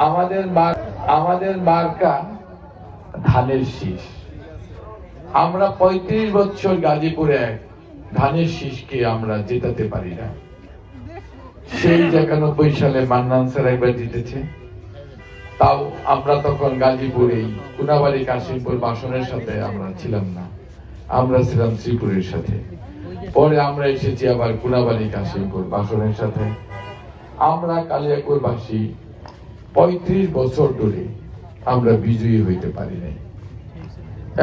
আমাদের মার্কা ধানের শীষ। আমরা ৩৫ বছর গাজীপুরে ধানের শীষকে আমরা জেতাতে পারি না। সেই ৯১ সালে মান্নান স্যার একবার জিতেছে, তাও আমরা তখন গাজীপুরে কুনাবাড়ি কাশিমপুর বাসনের সাথে আমরা ছিলাম না, আমরা ছিলাম শ্রীপুরের সাথে। পরে আমরা এসেছি আবার কুনাবাড়ি কাশিমপুর বাসনের সাথে। আমরা কালিয়াকৈরবাসী ৩৫ বছর ধরে আমরা বিজয়ী হইতে পারি নাই,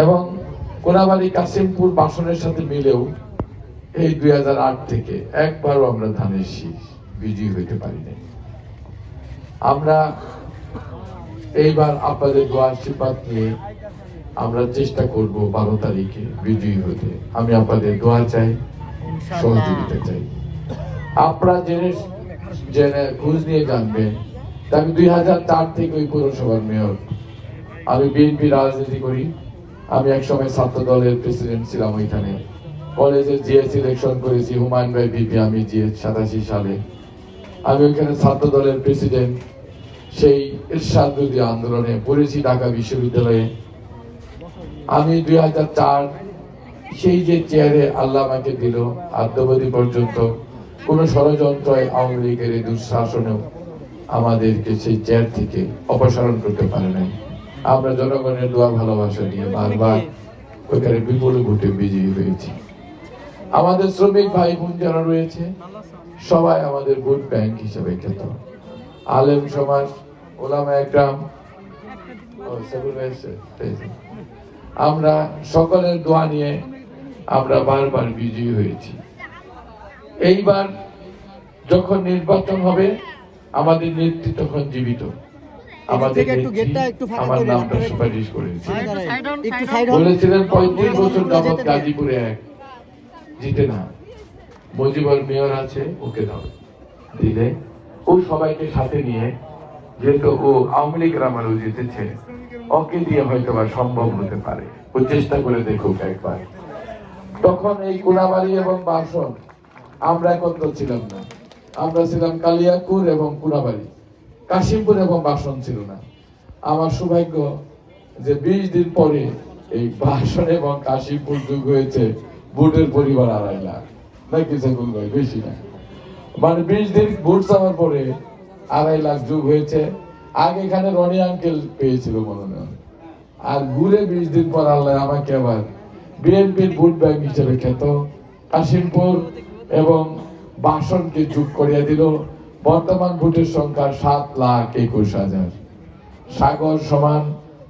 এবং কোনাবাড়ি কাশিমপুর বাসনের সাথে মিলেও এই ২০০৮ থেকে একবারও আমরা ধানের শীষ বিজয়ী হইতে পারি নাই। আমরা এইবার আপনাদের দোয়া আশীর্বাদ নিয়ে আমরা চেষ্টা করব ১২ তারিখে বিজয়ী হতে। আমি আপনাদের দোয়া চাই, সহযোগিতা চাই। আপনারা জেনে খোঁজ নিয়ে জানবেন, আমি ২০০৪ থেকে ওই পৌরসভার মেয়র। আমি বিএনপি রাজনীতি করি। আমি একসময় ছাত্র দলের প্রেসিডেন্ট ছিলাম ওইখানে। কলেজের জিএস ইলেকশন করেছি, হুমায়ুন ভাই ভিপি, আমি জিএস ৮৭ সালে। আমি ওইখানে ছাত্র দলের প্রেসিডেন্ট। সেই এরশাদ বিরোধী আন্দোলনে পড়েছি ঢাকা বিশ্ববিদ্যালয়ে। আমি ২০০৪ সেই যে চেয়ারে আল্লাহ আমাকে দিল, আদ্যবধি পর্যন্ত কোন ষড়যন্ত্র আওয়ামী লীগের এই দুঃশাসনেও আমাদেরকে সেই চেয়ার থেকে অপসারণ করতে পারে নাই। আমরা জনগণের দোয়া ভালোবাসা নিয়ে বারবার ওইখানে বিপুল ভোটে বিজয়ী হয়েছি। আমাদের শ্রমিক ভাই বোন যারা রয়েছে সবাই আমাদের ভোট ব্যাংক হিসেবে খ্যাত। আলেম সমাজ, ওলামা একরাম, আমরা সকলের দোয়া নিয়ে আমরা বারবার বিজয়ী হয়েছি। এইবার যখন নির্বাচন হবে আমাদের নেত্রী তখন জীবিত। আমাদের আমার নামটা সুপারিশ করেছে, বলেছিলেন ৩৫ বছর যাবৎ গাজীপুরে জিতে না, মুজিবুর মেয়র আছে, ওকে দাও। দিলে ও সবাইকে সাথে নিয়ে, যেহেতু ও আওয়ামী লীগের আমারও জিতেছে, ওকে দিয়ে হয়তো বা সম্ভব হতে পারে, ও চেষ্টা করে দেখুক একবার। তখন এই কোনাবাড়ি এবং বাসন আমরা একত্র ছিলাম না, আমরা ছিলাম কালিয়াকুর এবং কোনাবাড়ি, কাশিমপুর এবং বাসন ছিল না। আমার সৌভাগ্য যে ২০ দিন পরে এই বাসন এবং কাশিমপুর যুগ হয়েছে ভোটের পরিবার ২.৫ লাখ, নাকি সেগুল ভাই? বেশি না, মানে ২০ দিন ভোট চাওয়ার পরে ২.৫ লাখ যুগ হয়েছে। আগে এখানে রনি আঙ্কেল পেয়েছিল মনোনয়ন, আর ঘুরে ২০ দিন পর আল্লাহ আমাকে আবার বিএনপির ভোট ব্যাংক হিসেবে খ্যাত কাশিমপুর এবং বাসনকে যোগ করিয়া দিল। বর্তমান ভোটের সংখ্যা ৭,২১,০০০। সাগর সমান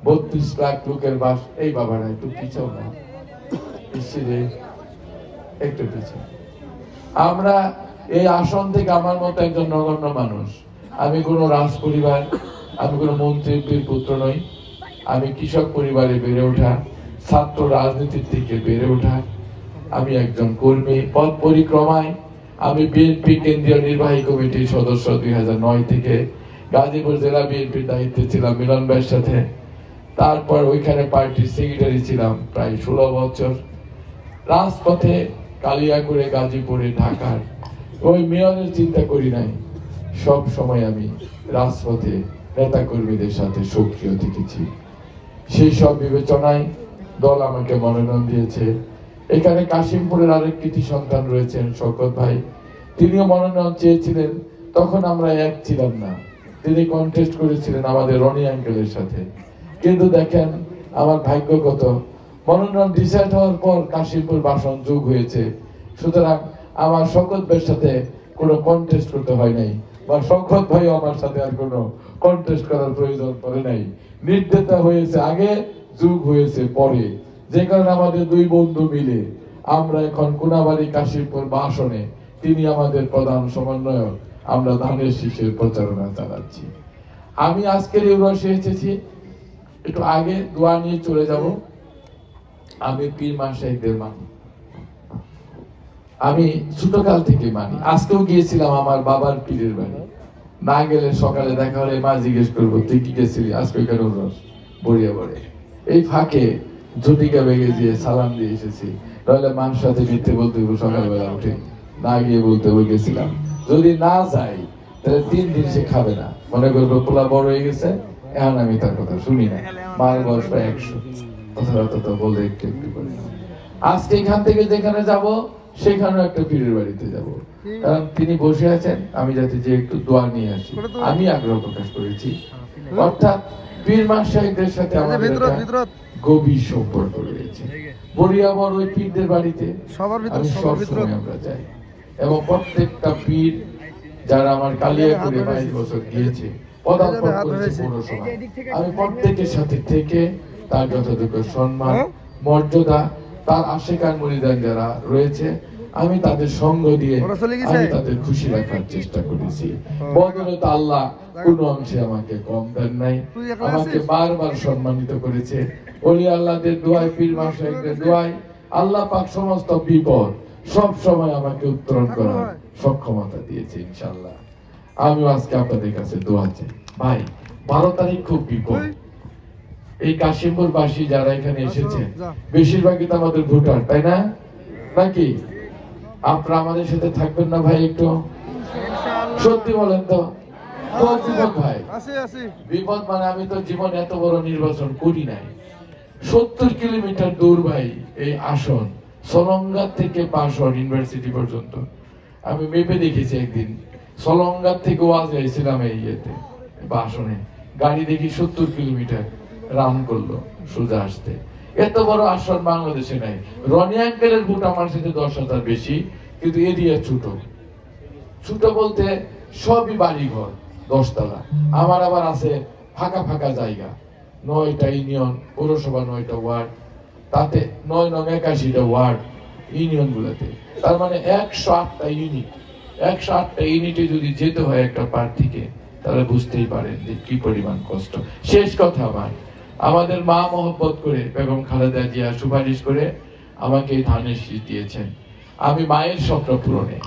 ৩২ লাখ লোকের বাস। এই বাবারা একটু পিছাও না, একটু পিছিয়ে। আমরা এই আসন থেকে, আমার মতো একজন নগণ্য মানুষ, আমি কোনো রাজ পরিবার, আমি কোনো মন্ত্রীর পুত্র নই। আমি কৃষক পরিবারে বেড়ে ওঠা, ছাত্র রাজনীতির থেকে বেড়ে ওঠা। আমি একজন কর্মী। পথ পরিক্রমায় আমি বিএনপি কেন্দ্রীয় নির্বাহী কমিটির সদস্য ২০০৯ থেকে। গাজীপুর জেলা বিএনপির দায়িত্বে ছিলাম মিলন ভাইয়ের সাথে। তারপর ওইখানে পার্টির সেক্রেটারি ছিলাম প্রায় ১৬ বছর। রাজপথে কালিয়াকুরে, গাজীপুরে, ঢাকার ওই মেয়রের চিন্তা করি নাই। সব সময় আমি রাজপথে নেতা কর্মীদের সাথে সক্রিয় থেকেছি। সেই সব বিবেচনায় দল আমাকে মনোনয়ন দিয়েছে। এখানে কাশিমপুরের আরেক কৃতি সন্তান রয়েছেন শওকত ভাই, তিনিও মনোনয়ন চেয়েছিলেন। তখন আমরা এক ছিলাম না, তিনি কন্টেস্ট করেছিলেন আমাদের রনি আঙ্কেলের সাথে। কিন্তু দেখেন আমার ভাগ্যগত, মনোনয়ন ডিসাইড হওয়ার পর কাশিমপুর বাসন যোগ হয়েছে। সুতরাং আমার শওকত ভাইয়ের সাথে কোনো কন্টেস্ট করতে হয় নাই, বা শওকত ভাই আমার সাথে আর কোনো কন্টেস্ট করার প্রয়োজন পড়ে নাই। নির্দেশিত হয়েছে আগে, যোগ হয়েছে পরে। যে কারণে আমাদের দুই বন্ধু মিলে আমরা এখন কোনাবাড়ি কাশিমপুর বাসনে, তিনি আমাদের প্রধান সমন্বয়ক, আমরা ধানের শীষের প্রচারণা চালাচ্ছি। আমি আজকের এই রসে এসেছি, একটু আগে দোয়া নিয়ে চলে যাব। আমি পীর মাশাইখদের মানি, আমি ছোটকাল থেকে মানি। আজকেও গিয়েছিলাম আমার বাবার পীরের বাড়ি, না গেলে সকালে দেখা হলে মা জিজ্ঞেস করবো তুই কি গেছিলি, আজকে কেন রস বড়িয়া বড়ে। এই ফাঁকে ঝুটিকা বেগে দিয়ে সালাম দিয়ে এসেছি, তাহলে মার সাথে মিথ্যে বলতে হইব। সকালবেলা উঠে না গিয়ে বলতে হয়ে গেছিলাম, যদি না যাই তাহলে ৩ দিন সে খাবে না। মনে করবো পোলা বড় হয়ে গেছে, এখন আমি তার কথা শুনি না, মার বয়স প্রায় 100, কথাবার্তা তো বলে একটু একটু করে। আজকে এখান থেকে যেখানে যাব সেখানেও একটা পীরের বাড়িতে যাব, কারণ তিনি বসে আছেন, আমি যাতে যে একটু দোয়া নিয়ে আসি, আমি আগ্রহ প্রকাশ করেছি। অর্থাৎ পীর মাশায়েখদের সাথে আমাদের একটা গভীর সম্পর্ক রয়েছে। বরিয়াবর ওই পীরদের বাড়িতে আমি সবসময় আমরা যাই, এবং প্রত্যেকটা পীর যারা আমার কালিয়াকুড়ে 22 বছর গিয়েছে, পদার্পণ করেছে পৌরসভায়, আমি প্রত্যেকের সাথে থেকে তার যথাযোগ্য সম্মান মর্যাদা, তার আশিকার মুরিদান যারা রয়েছে, আমি তাদের সঙ্গ দিয়ে আমি তাদের খুশি রাখার চেষ্টা করেছি। বদৌলতে আল্লাহ কোন অংশে আমাকে কম দেন নাই, আমাকে বারবার সম্মানিত করেছে। ওলি আল্লাহদের দোয়ায়, পীর মাশায়েখদের দোয়ায় আল্লাহ পাক সমস্ত বিপদ সব সময় আমাকে উত্তরণ করার সক্ষমতা দিয়েছে ইনশাআল্লাহ। আমি আজকে আপনাদের কাছে দোয়া চাই। ভাই 12 তারিখ খুব বিপদ। এই কাশিমপুর বাসী যারা এখানে এসেছে বেশিরভাগই তো আমাদের ভোটার, তাই না? নাকি আপনারা আমাদের সাথে থাকবেন না ভাই? একটু সত্যি বলেন তো, বিপদ ভাই, বিপদ মানে আমি তো জীবনে এত বড় নির্বাচন করি নাই। 70 কিলোমিটার দূর ভাই এই আসন, সলঙ্গা থেকে পাশন ইউনিভার্সিটি পর্যন্ত। আমি মেপে দেখেছি একদিন, সলঙ্গা থেকে ওয়াজ গাইছিলাম এই ইয়েতে আসনে, গাড়ি দেখি 70 কিলোমিটার রান করলো সোজা আসতে। এত বড় আসন বাংলাদেশে নাই। রনি আঙ্কেলের ভোট আমার সাথে 10,000 বেশি, কিন্তু এরিয়া ছোট। ছোট বলতে সবই বাড়ি ঘর, 10 তলা। আমার আবার আছে ফাঁকা ফাঁকা জায়গা, 9টা ইউনিয়ন, পৌরসভা 9টা ওয়ার্ড, তাতে 9 নং 81টা ওয়ার্ড ইউনিয়ন গুলোতে, তার মানে 108টা ইউনিট। 108টা ইউনিটে যদি যেতে হয় একটা প্রার্থীকে, তাহলে বুঝতেই পারেন যে কি পরিমাণ কষ্ট। শেষ কথা, আমাদের মা মহব্বত করে বেগম খালেদা জিয়া সুপারিশ করে আমাকে এই ধানের শীষ দিয়েছেন। আমি মায়ের স্বপ্ন পূরণে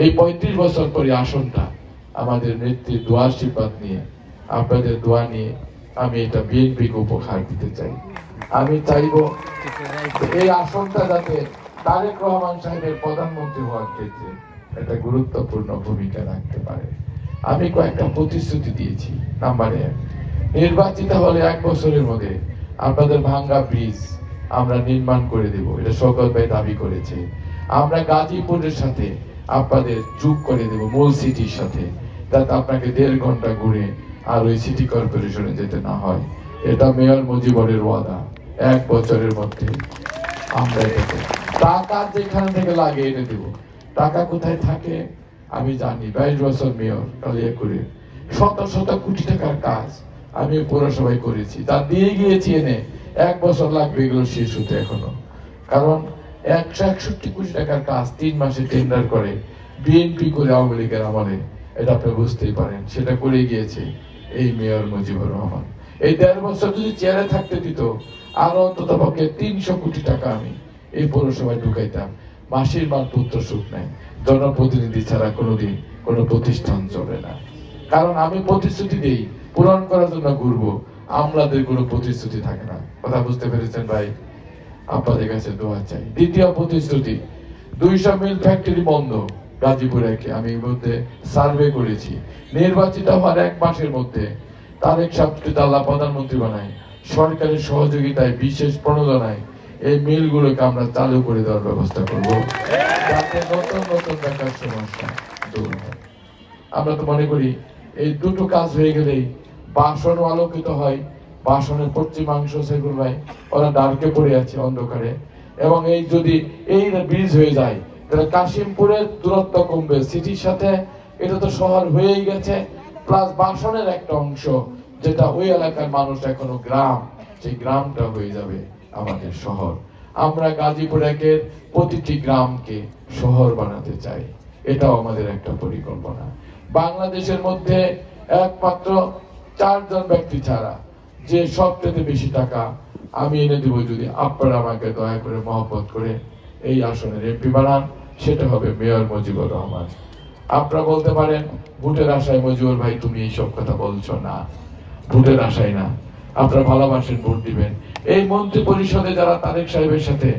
এই 35 বছর পরে আসনটা আমাদের নেত্রীর দোয়া আশীর্বাদ নিয়ে, আপনাদের দোয়া নিয়ে আমি এটা বিএনপিকে উপহার দিতে চাই। আমি চাইব এই আসনটা যাতে তারেক রহমান সাহেবের প্রধানমন্ত্রী হওয়ার ক্ষেত্রে একটা গুরুত্বপূর্ণ ভূমিকা রাখতে পারে। আমি কয়েকটা প্রতিশ্রুতি দিয়েছি। নাম্বার 1, নির্বাচিত হলে 1 বছরের মধ্যে আপনাদের ভাঙ্গা ব্রিজ আমরা নির্মাণ করে দেব, এটা শওকত ভাই দাবি করেছে। আমরা গাজীপুরের সাথে আপনাদের যোগ করে দেব মূল সিটির সাথে, যাতে আপনাকে 1.5 ঘন্টা ঘুরে আর ওই সিটি কর্পোরেশনে যেতে না হয়। এটা মেয়র মুজিবরের ওয়াদা, 1 বছরের মধ্যে আমরা এটাকে টাকা যেখান থেকে লাগে এনে দেব। টাকা কোথায় থাকে আমি জানি। 22 বছর মেয়র কালিয়াকুড়ে, শত শত কোটি টাকার কাজ আমি পৌরসভায় করেছি, তা দিয়ে গিয়েছি এনে। 1 বছর লাগবে এগুলো শেষ হতে এখনো, কারণ 161 কোটি টাকার কাজ 3 মাসে টেন্ডার করে বিএনপি করে আওয়ামী লীগের আমলে, এটা আপনি বুঝতেই পারেন। সেটা করে গিয়েছে এই মেয়র মুজিবুর রহমান। এই 1.5 বছর যদি চেয়ারে থাকতে দিত, আরো অন্তত পক্ষে 300 কোটি টাকা আমি এই পৌরসভায় ঢুকাইতাম। মাসির মান পুত্র সুখ নাই, জনপ্রতিনিধি ছাড়া কোনোদিন কোনো প্রতিষ্ঠান চলে না। কারণ আমি প্রতিশ্রুতি দেই, পূরণ করার জন্য ঘুরবো, আমাদের কোনো প্রতিশ্রুতি থাকে না। কথা বুঝতে পেরেছেন ভাই? আপনাদের কাছে দোয়া চাই। দ্বিতীয় প্রতিশ্রুতি, 200 মিল ফ্যাক্টরি বন্ধ গাজীপুরে। আমি এর মধ্যে সার্ভে করেছি, নির্বাচিত হওয়ার 1 মাসের মধ্যে তারেক সাহেবকে আল্লাহ প্রধানমন্ত্রী বানায়, সরকারের সহযোগিতায় বিশেষ প্রণোদনায় এই মিলগুলোকে আমরা চালু করে দেওয়ার ব্যবস্থা করব, যাতে নতুন নতুন বেকার সমস্যা দূর হয়। আমরা তো মনে করি এই দুটো কাজ হয়ে গেলেই বাসন আলোকিত হয়। বাসনের পশ্চিমাংশ সেগুলো ভাই ওরা ডার্কে পড়ে আছে অন্ধকারে, এবং এই যদি এই ব্রিজ হয়ে যায় তাহলে কাশিমপুরের দূরত্ব কমবে সিটির সাথে। এটা তো শহর হয়েই গেছে, প্লাস বাসনের একটা অংশ যেটা ওই এলাকার মানুষ এখনো গ্রাম, সেই গ্রামটা হয়ে যাবে আমাদের শহর। আমরা গাজীপুর একের প্রতিটি গ্রামকে শহর বানাতে চাই, এটাও আমাদের একটা পরিকল্পনা। বাংলাদেশের মধ্যে একমাত্র 4 জন ব্যক্তি ছাড়া যে সবচেয়ে বেশি টাকা আমি এনে দিব, যদি আপনারা আমাকে দয়া করে মহব্বত করে এই আসনের এমপি বানান, সেটা হবে মেয়র মুজিবুর রহমান। আপনারা বলতে পারেন ভোটের আশায় মজিবুর ভাই তুমি এইসব কথা বলছো। না, ভোটের আশায় না, আপনারা ভালোবাসেন, ভোট দিবেন। এই মন্ত্রী পরিষদে যারা তারেক সাহেবের সাথে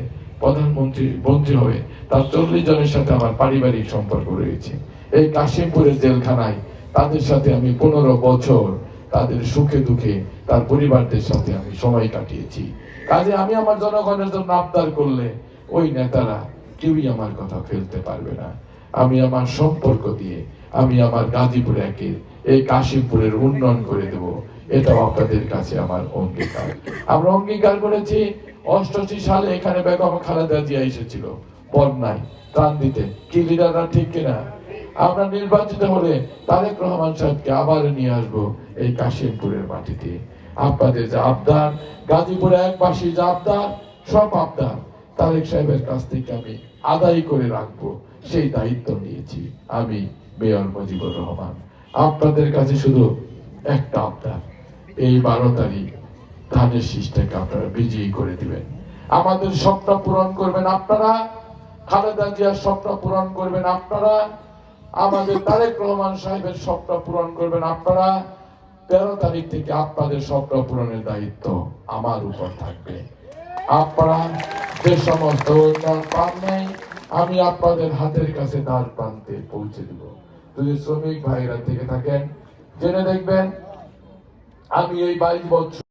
মন্ত্রী হবে, তার 40 জনের সাথে আমার পারিবারিক সম্পর্ক রয়েছে। এই কাশিমপুরের জেলখানায় তাদের সাথে আমি 15 বছর তাদের সুখে দুঃখে তার পরিবারদের সাথে আমি সময় কাটিয়েছি। কাজে আমি আমার জনগণের জন্য আবদার করলে ওই নেতারা কেউই আমার কথা ফেলতে পারবে না। আমি আমার সম্পর্ক দিয়ে আমি আমার গাজীপুর একের এই কাশিমপুরের উন্নয়ন করে দেব, এটাও আপনাদের কাছে আমার অঙ্গীকার। আমরা অঙ্গীকার করেছি 88 সালে এখানে বেগম খালেদা জিয়া এসেছিল বন্যায় ত্রাণ দিতে, কি লিডাররা ঠিক কিনা? আমরা নির্বাচিত হলে তারেক রহমান সাহেবকে আবার নিয়ে আসবো এই কাশিমপুরের মাটিতে। আপনাদের যে আবদার, গাজীপুর একবাসী যে আবদার, সব আবদার তারেক সাহেবের কাছ থেকে আমি আদায় করে রাখবো, সেই দায়িত্ব নিয়েছি আমি মেয়র মুজিবুর রহমান। আপনাদের কাছে শুধু একটা আবদার, এই 12 তারিখ ধানের শীষটাকে আপনারা বিজয়ী করে দিবেন। আমাদের স্বপ্ন পূরণ করবেন আপনারা, খালেদা জিয়ার স্বপ্ন পূরণ করবেন আপনারা, আমাদের তারেক রহমান সাহেবের স্বপ্ন পূরণ করবেন আপনারা। 13 তারিখ থেকে আপনাদের স্বপ্ন পূরণের দায়িত্ব আমার উপর থাকবে। আপনারা যে সমস্ত উন্নয়ন পান নাই, আমি আপনাদের হাতের কাছে দ্বার প্রান্তে পৌঁছে দিব। যদি শ্রমিক ভাইরা থেকে থাকেন, জেনে দেখবেন আমি এই 22 বছর